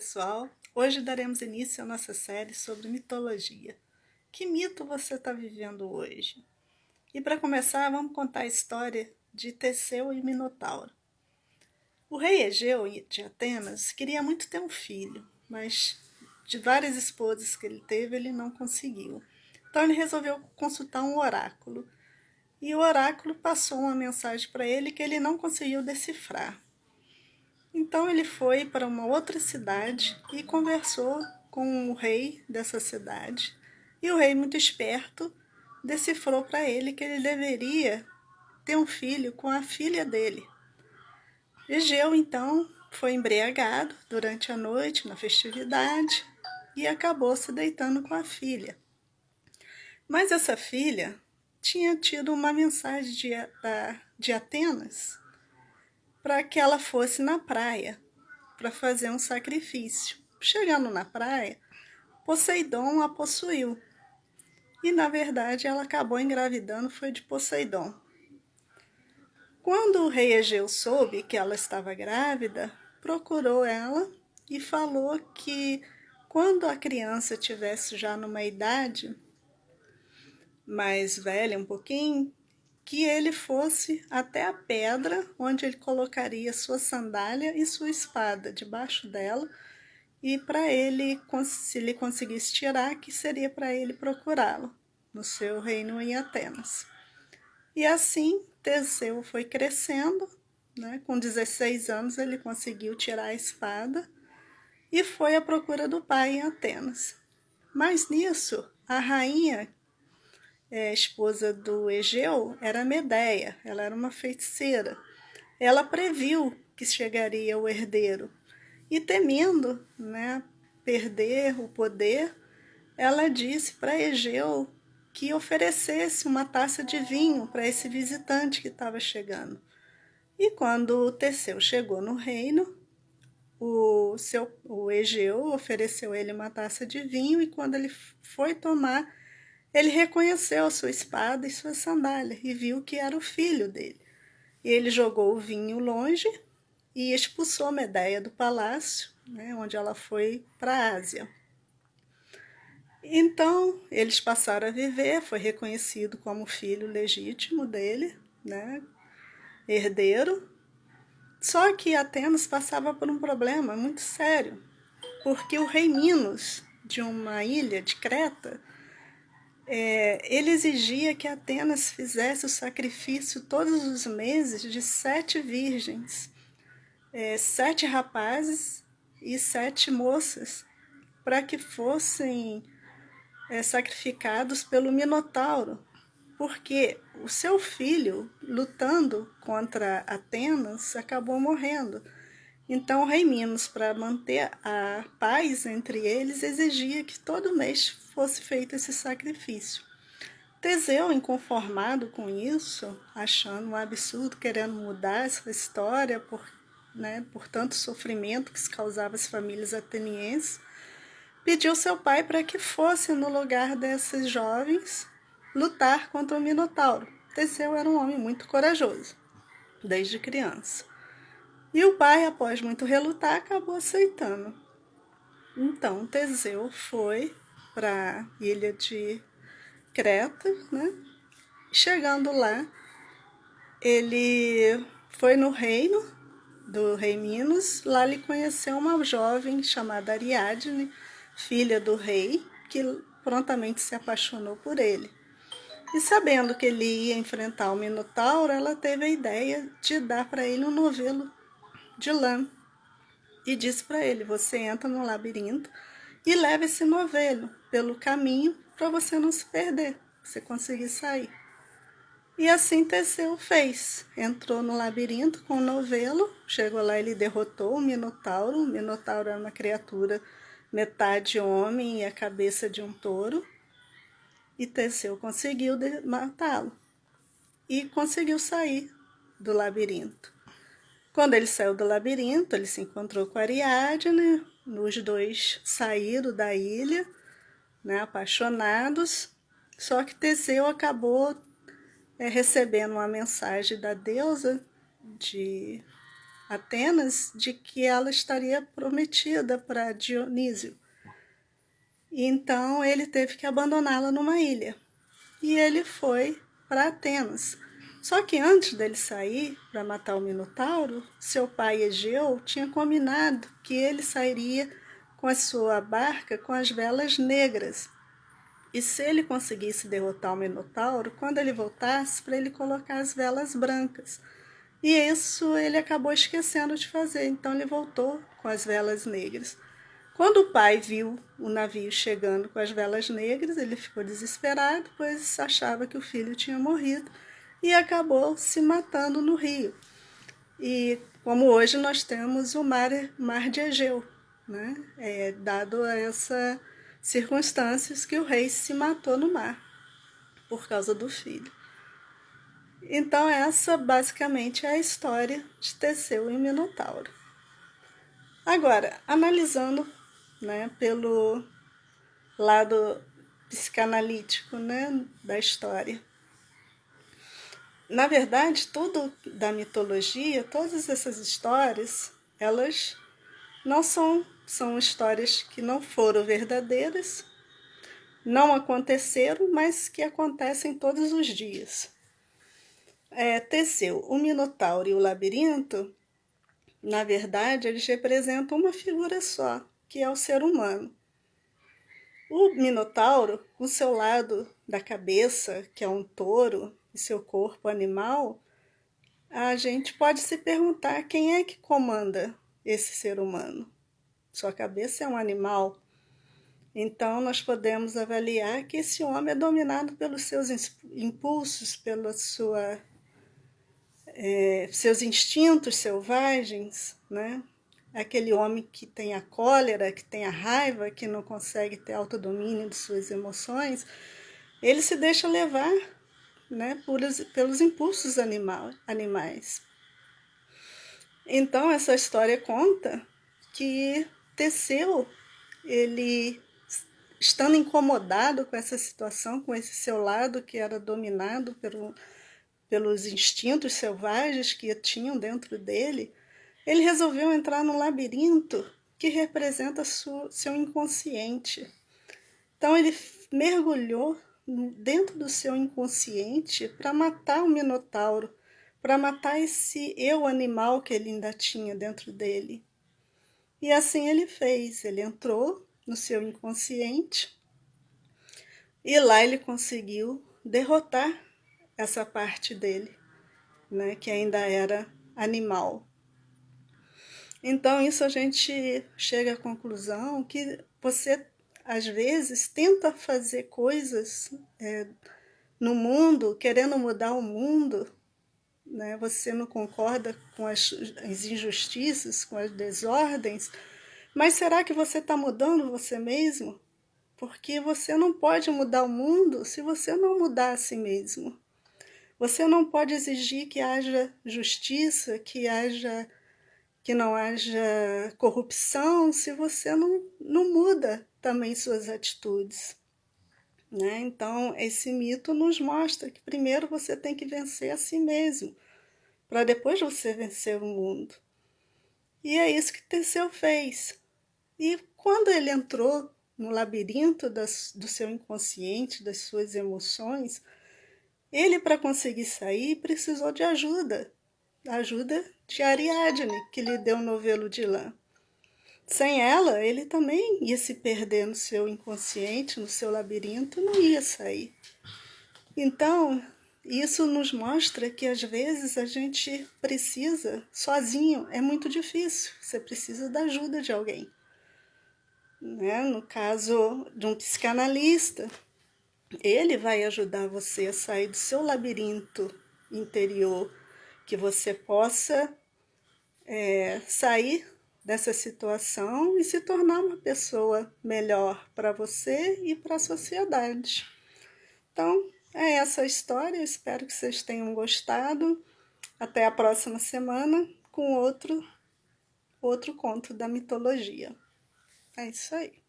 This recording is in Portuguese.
Pessoal, hoje daremos início à nossa série sobre mitologia. Que mito você está vivendo hoje? E para começar, vamos contar a história de Teseu e Minotauro. O rei Egeu de Atenas queria muito ter um filho, mas de várias esposas que ele teve, ele não conseguiu. Então ele resolveu consultar um oráculo. E o oráculo passou uma mensagem para ele que ele não conseguiu decifrar. Então ele foi para uma outra cidade e conversou com o rei dessa cidade. E o rei, muito esperto, decifrou para ele que ele deveria ter um filho com a filha dele. Egeu, então, foi embriagado durante a noite, na festividade, e acabou se deitando com a filha. Mas essa filha tinha tido uma mensagem de Atenas para que ela fosse na praia para fazer um sacrifício. Chegando na praia, Poseidon a possuiu. E, na verdade, ela acabou engravidando, foi de Poseidon. Quando o rei Egeu soube que ela estava grávida, procurou ela e falou que quando a criança estivesse já numa idade mais velha um pouquinho, que ele fosse até a pedra onde ele colocaria sua sandália e sua espada debaixo dela, e para ele, se ele conseguisse tirar, que seria para ele procurá-lo no seu reino em Atenas. E assim Teseu foi crescendo, né? Com 16 anos ele conseguiu tirar a espada e foi à procura do pai em Atenas. Mas nisso, a rainha, esposa do Egeu, era Medeia, ela era uma feiticeira. Ela previu que chegaria o herdeiro e, temendo, né, perder o poder, ela disse para Egeu que oferecesse uma taça de vinho para esse visitante que estava chegando. E quando Teseu chegou no reino, o Egeu ofereceu a ele uma taça de vinho, e quando ele foi tomar, ele reconheceu a sua espada e sua sandália e viu que era o filho dele. E ele jogou o vinho longe e expulsou Medeia do palácio, né, onde ela foi para a Ásia. Então, eles passaram a viver, foi reconhecido como filho legítimo dele, né, herdeiro. Só que Atenas passava por um problema muito sério, porque o rei Minos, de uma ilha de Creta, ele exigia que Atenas fizesse o sacrifício todos os meses de 7 virgens, 7 rapazes e 7 moças, para que fossem sacrificados pelo Minotauro, porque o seu filho, lutando contra Atenas, acabou morrendo. Então o rei Minos, para manter a paz entre eles, exigia que todo mês fosse feito esse sacrifício. Teseu, inconformado com isso, achando um absurdo, querendo mudar essa história por tanto sofrimento que se causava às famílias atenienses, pediu seu pai para que fosse no lugar desses jovens lutar contra o Minotauro. Teseu era um homem muito corajoso, desde criança. E o pai, após muito relutar, acabou aceitando. Então Teseu foi para a ilha de Creta, né? Chegando lá, ele foi no reino do rei Minos. Lá ele conheceu uma jovem chamada Ariadne, filha do rei, que prontamente se apaixonou por ele. E sabendo que ele ia enfrentar o Minotauro, ela teve a ideia de dar para ele um novelo de lã. E disse para ele: você entra no labirinto e leva esse novelo pelo caminho para você não se perder, você conseguir sair. E assim Teseu fez. Entrou no labirinto com o novelo, chegou lá, ele derrotou o Minotauro. O Minotauro era uma criatura metade homem e a cabeça de um touro. E Teseu conseguiu matá-lo e conseguiu sair do labirinto. Quando ele saiu do labirinto, ele se encontrou com Ariadne. Os dois saíram da ilha, né, apaixonados. Só que Teseu acabou recebendo uma mensagem da deusa Atenas de que ela estaria prometida para Dionísio. Então ele teve que abandoná-la numa ilha. E ele foi para Atenas. Só que antes dele sair para matar o Minotauro, seu pai Egeu tinha combinado que ele sairia com a sua barca com as velas negras. E se ele conseguisse derrotar o Minotauro, quando ele voltasse, para ele colocar as velas brancas. E isso ele acabou esquecendo de fazer, então ele voltou com as velas negras. Quando o pai viu o navio chegando com as velas negras, ele ficou desesperado, pois achava que o filho tinha morrido e acabou se matando no rio. E como hoje nós temos o mar de Egeu, né? Dado a essas circunstâncias que o rei se matou no mar por causa do filho. Então essa basicamente é a história de Teseu e Minotauro. Agora, analisando, né, pelo lado psicanalítico, né, da história. Na verdade, tudo da mitologia, todas essas histórias, elas não são histórias que não foram verdadeiras, não aconteceram, mas que acontecem todos os dias. Teseu, o Minotauro e o Labirinto, na verdade, eles representam uma figura só, que é o ser humano. O Minotauro, o seu lado da cabeça, que é um touro, e seu corpo animal, a gente pode se perguntar quem é que comanda esse ser humano. Sua cabeça é um animal. Então, nós podemos avaliar que esse homem é dominado pelos seus impulsos, pelos seus instintos selvagens, né? Aquele homem que tem a cólera, que tem a raiva, que não consegue ter autodomínio de suas emoções, ele se deixa levar, né, pelos impulsos animais. Então, essa história conta que Teseu, ele, estando incomodado com essa situação, com esse seu lado que era dominado pelos instintos selvagens que tinham dentro dele, ele resolveu entrar num labirinto que representa seu inconsciente. Então ele mergulhou dentro do seu inconsciente para matar o Minotauro, para matar esse eu animal que ele ainda tinha dentro dele. E assim ele fez, ele entrou no seu inconsciente e lá ele conseguiu derrotar essa parte dele, né, que ainda era animal. Então, isso a gente chega à conclusão que você, às vezes, tenta fazer coisas no mundo, querendo mudar o mundo, né? Você não concorda com as injustiças, com as desordens, mas será que você está mudando você mesmo? Porque você não pode mudar o mundo se você não mudar a si mesmo. Você não pode exigir que haja justiça, que não haja corrupção, se você não muda também suas atitudes. Né? Então, esse mito nos mostra que primeiro você tem que vencer a si mesmo, para depois você vencer o mundo. E é isso que Teseu fez. E quando ele entrou no labirinto do seu inconsciente, das suas emoções, ele, para conseguir sair, precisou de ajuda. A ajuda de Ariadne, que lhe deu o novelo de lã. Sem ela, ele também ia se perder no seu inconsciente, no seu labirinto, não ia sair. Então, isso nos mostra que às vezes a gente precisa, sozinho, é muito difícil, você precisa da ajuda de alguém. Né? No caso de um psicanalista, ele vai ajudar você a sair do seu labirinto interior, que você possa sair dessa situação e se tornar uma pessoa melhor para você e para a sociedade. Então, é essa a história. Espero que vocês tenham gostado. Até a próxima semana com outro conto da mitologia. É isso aí.